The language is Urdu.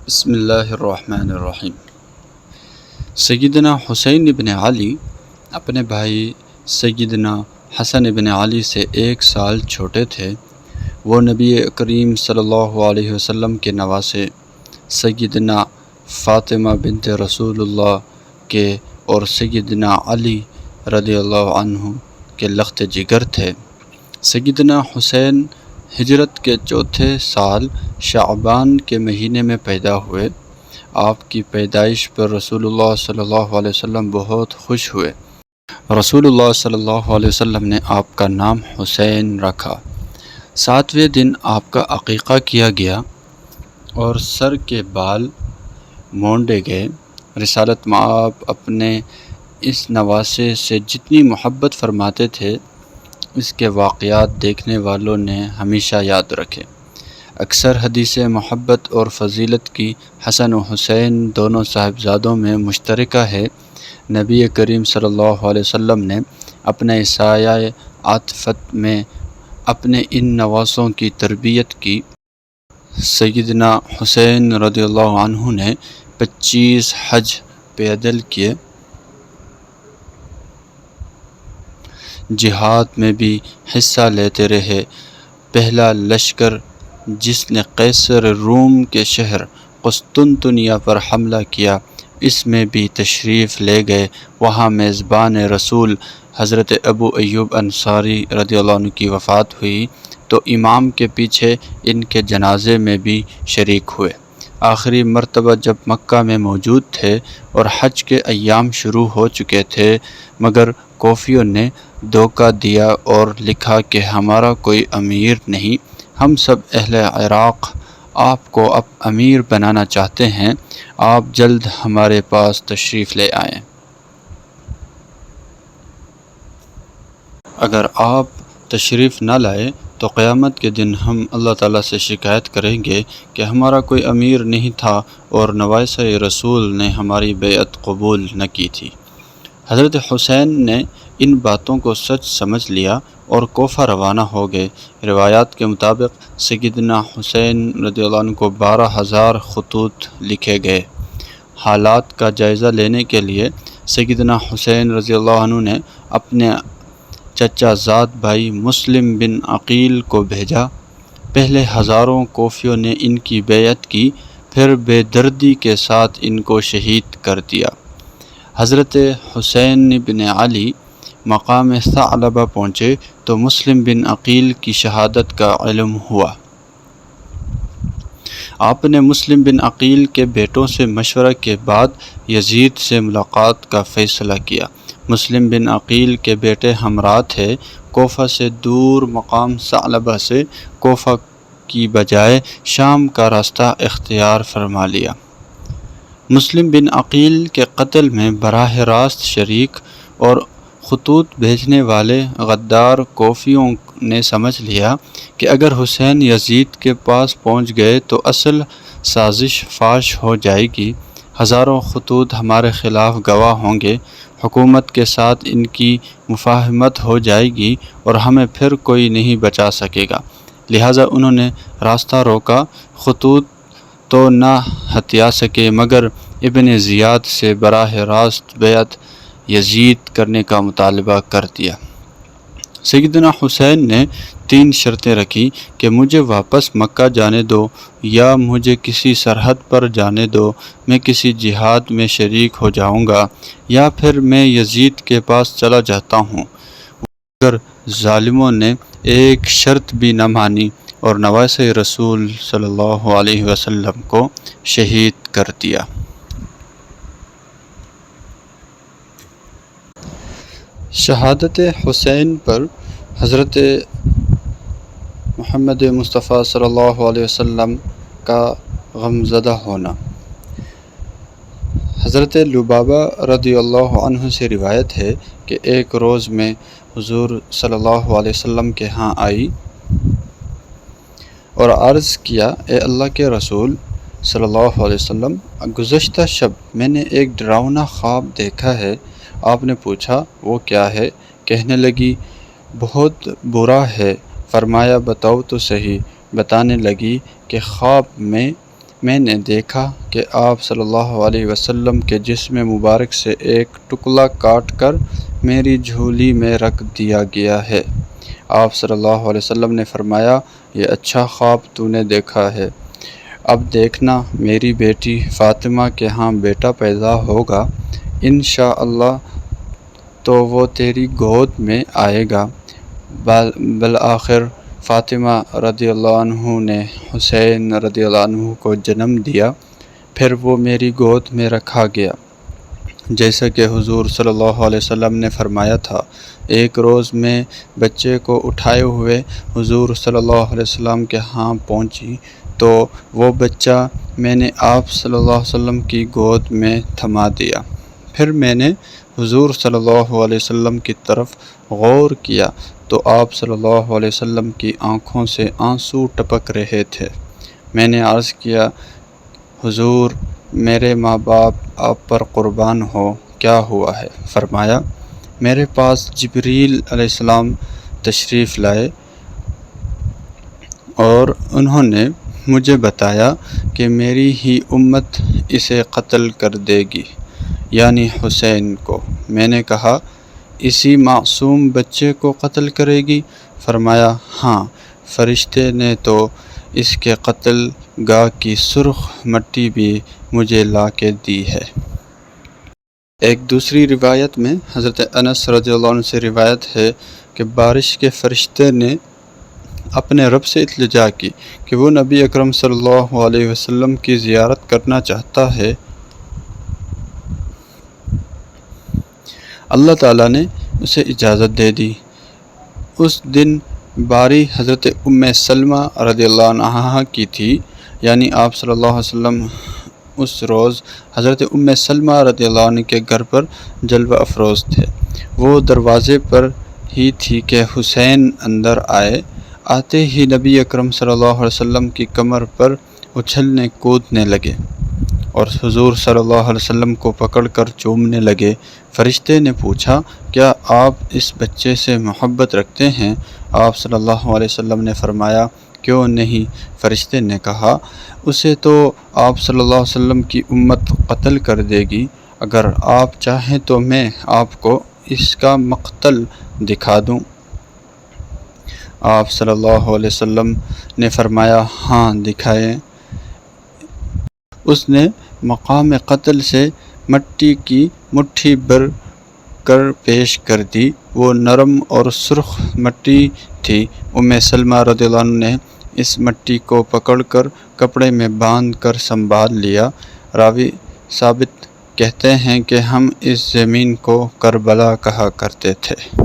بسم اللہ الرحمن الرحیم۔ سیدنا حسین بن علی اپنے بھائی سیدنا حسن بن علی سے 1 سال چھوٹے تھے۔ وہ نبی کریم صلی اللہ علیہ وسلم کے نواسے سیدنا فاطمہ بنت رسول اللہ کے اور سیدنا علی رضی اللہ عنہ کے لخت جگر تھے۔ سیدنا حسین ہجرت کے 4 سال شعبان کے مہینے میں پیدا ہوئے۔ آپ کی پیدائش پر رسول اللہ صلی اللہ علیہ وسلم بہت خوش ہوئے۔ رسول اللہ صلی اللہ علیہ وسلم نے آپ کا نام حسین رکھا۔ 7ویں دن آپ کا عقیقہ کیا گیا اور سر کے بال مونڈے گئے۔ رسالت مآب اپنے اس نواسے سے جتنی محبت فرماتے تھے، اس کے واقعات دیکھنے والوں نے ہمیشہ یاد رکھے۔ اکثر حدیث محبت اور فضیلت کی حسن و حسین دونوں صاحبزادوں میں مشترکہ ہے۔ نبی کریم صلی اللہ علیہ وسلم نے اپنے سایہ عاطفت میں اپنے ان نواسوں کی تربیت کی۔ سیدنا حسین رضی اللہ عنہ نے 25 حج پیدل کیے۔ جہاد میں بھی حصہ لیتے رہے۔ پہلا لشکر جس نے قیصر روم کے شہر قسطنطنیہ پر حملہ کیا، اس میں بھی تشریف لے گئے۔ وہاں میزبان رسول حضرت ابو ایوب انصاری رضی اللہ عنہ کی وفات ہوئی تو امام کے پیچھے ان کے جنازے میں بھی شریک ہوئے۔ آخری مرتبہ جب مکہ میں موجود تھے اور حج کے ایام شروع ہو چکے تھے، مگر کوفیوں نے دھوکہ دیا اور لکھا کہ ہمارا کوئی امیر نہیں، ہم سب اہل عراق آپ کو اب امیر بنانا چاہتے ہیں، آپ جلد ہمارے پاس تشریف لے آئیں۔ اگر آپ تشریف نہ لائے تو قیامت کے دن ہم اللہ تعالیٰ سے شکایت کریں گے کہ ہمارا کوئی امیر نہیں تھا اور نواسہ رسول نے ہماری بیعت قبول نہ کی تھی۔ حضرت حسین نے ان باتوں کو سچ سمجھ لیا اور کوفہ روانہ ہو گئے۔ روایات کے مطابق سیدنا حسین رضی اللہ عنہ کو 12,000 خطوط لکھے گئے۔ حالات کا جائزہ لینے کے لیے سیدنا حسین رضی اللہ عنہ نے اپنے چچا زاد بھائی مسلم بن عقیل کو بھیجا۔ پہلے ہزاروں کوفیوں نے ان کی بیعت کی، پھر بے دردی کے ساتھ ان کو شہید کر دیا۔ حضرت حسین بن علی مقام ثعلبہ پہنچے تو مسلم بن عقیل کی شہادت کا علم ہوا۔ آپ نے مسلم بن عقیل کے بیٹوں سے مشورہ کے بعد یزید سے ملاقات کا فیصلہ کیا۔ مسلم بن عقیل کے بیٹے ہمراہ تھے۔ کوفہ سے دور مقام ثعلبہ سے کوفہ کی بجائے شام کا راستہ اختیار فرما لیا۔ مسلم بن عقیل کے قتل میں براہ راست شریک اور خطوط بھیجنے والے غدار کوفیوں نے سمجھ لیا کہ اگر حسین یزید کے پاس پہنچ گئے تو اصل سازش فاش ہو جائے گی، ہزاروں خطوط ہمارے خلاف گواہ ہوں گے، حکومت کے ساتھ ان کی مفاہمت ہو جائے گی اور ہمیں پھر کوئی نہیں بچا سکے گا۔ لہٰذا انہوں نے راستہ روکا۔ خطوط تو نہ ہتھیا سکے مگر ابن زیاد سے براہ راست بیعت یزید کرنے کا مطالبہ کر دیا۔ سیدنا حسین نے 3 شرطیں رکھی کہ مجھے واپس مکہ جانے دو، یا مجھے کسی سرحد پر جانے دو، میں کسی جہاد میں شریک ہو جاؤں گا، یا پھر میں یزید کے پاس چلا جاتا ہوں۔ مگر ظالموں نے ایک شرط بھی نہ مانی اور نواسہ رسول صلی اللہ علیہ وسلم کو شہید کر دیا۔ شہادت حسین پر حضرت محمد مصطفیٰ صلی اللہ علیہ وسلم کا غمزدہ ہونا۔ حضرت لبابہ رضی اللہ عنہ سے روایت ہے کہ ایک روز میں حضور صلی اللہ علیہ وسلم کے ہاں آئی اور عرض کیا، اے اللہ کے رسول صلی اللہ علیہ وسلم، گزشتہ شب میں نے ایک ڈراؤنا خواب دیکھا ہے۔ آپ نے پوچھا وہ کیا ہے؟ کہنے لگی بہت برا ہے۔ فرمایا بتاؤ تو صحیح۔ بتانے لگی کہ خواب میں میں نے دیکھا کہ آپ صلی اللہ علیہ وسلم کے جسم مبارک سے ایک ٹکڑا کاٹ کر میری جھولی میں رکھ دیا گیا ہے۔ آپ صلی اللہ علیہ وسلم نے فرمایا، یہ اچھا خواب تو نے دیکھا ہے۔ اب دیکھنا میری بیٹی فاطمہ کے ہاں بیٹا پیدا ہوگا، انشاءاللہ تو وہ تیری گود میں آئے گا۔ بالآخر فاطمہ رضی اللہ عنہ نے حسین رضی اللہ عنہ کو جنم دیا، پھر وہ میری گود میں رکھا گیا، جیسا کہ حضور صلی اللہ علیہ وسلم نے فرمایا تھا۔ ایک روز میں بچے کو اٹھائے ہوئے حضور صلی اللہ علیہ وسلم کے ہاں پہنچی تو وہ بچہ میں نے آپ صلی اللہ علیہ وسلم کی گود میں تھما دیا۔ پھر میں نے حضور صلی اللہ علیہ وسلم کی طرف غور کیا تو آپ صلی اللہ علیہ وسلم کی آنکھوں سے آنسو ٹپک رہے تھے۔ میں نے عرض کیا، حضور میرے ماں باپ آپ پر قربان ہو، کیا ہوا ہے؟ فرمایا، میرے پاس جبریل علیہ السلام تشریف لائے اور انہوں نے مجھے بتایا کہ میری ہی امت اسے قتل کر دے گی، یعنی حسین کو۔ میں نے کہا، اسی معصوم بچے کو قتل کرے گی؟ فرمایا، ہاں، فرشتے نے تو اس کے قتل گاہ کی سرخ مٹی بھی مجھے لا کے دی ہے۔ ایک دوسری روایت میں حضرت انس رضی اللہ عنہ سے روایت ہے کہ بارش کے فرشتے نے اپنے رب سے التجا کی کہ وہ نبی اکرم صلی اللہ علیہ وسلم کی زیارت کرنا چاہتا ہے۔ اللہ تعالیٰ نے اسے اجازت دے دی۔ اس دن باری حضرت ام سلمہ رضی اللہ عنہا کی تھی، یعنی آپ صلی اللہ علیہ وسلم اس روز حضرت ام سلمہ رضی اللہ عنہ کے گھر پر جلوہ افروز تھے۔ وہ دروازے پر ہی تھی کہ حسین اندر آئے۔ آتے ہی نبی اکرم صلی اللہ علیہ وسلم کی کمر پر اچھلنے کودنے لگے اور حضور صلی اللہ علیہ وسلم کو پکڑ کر چومنے لگے۔ فرشتے نے پوچھا، کیا آپ اس بچے سے محبت رکھتے ہیں؟ آپ صلی اللہ علیہ وسلم نے فرمایا، کیوں نہیں؟ فرشتے نے کہا، اسے تو آپ صلی اللہ علیہ وسلم کی امت قتل کر دے گی، اگر آپ چاہیں تو میں آپ کو اس کا مقتل دکھا دوں۔ آپ صلی اللہ علیہ وسلم نے فرمایا، ہاں دکھائیں۔ اس نے مقام قتل سے مٹی کی مٹھی بھر کر پیش کر دی، وہ نرم اور سرخ مٹی تھی۔ ام سلمہ رضی اللہ عنہ نے اس مٹی کو پکڑ کر کپڑے میں باندھ کر سنبھال لیا۔ راوی ثابت کہتے ہیں کہ ہم اس زمین کو کربلا کہا کرتے تھے۔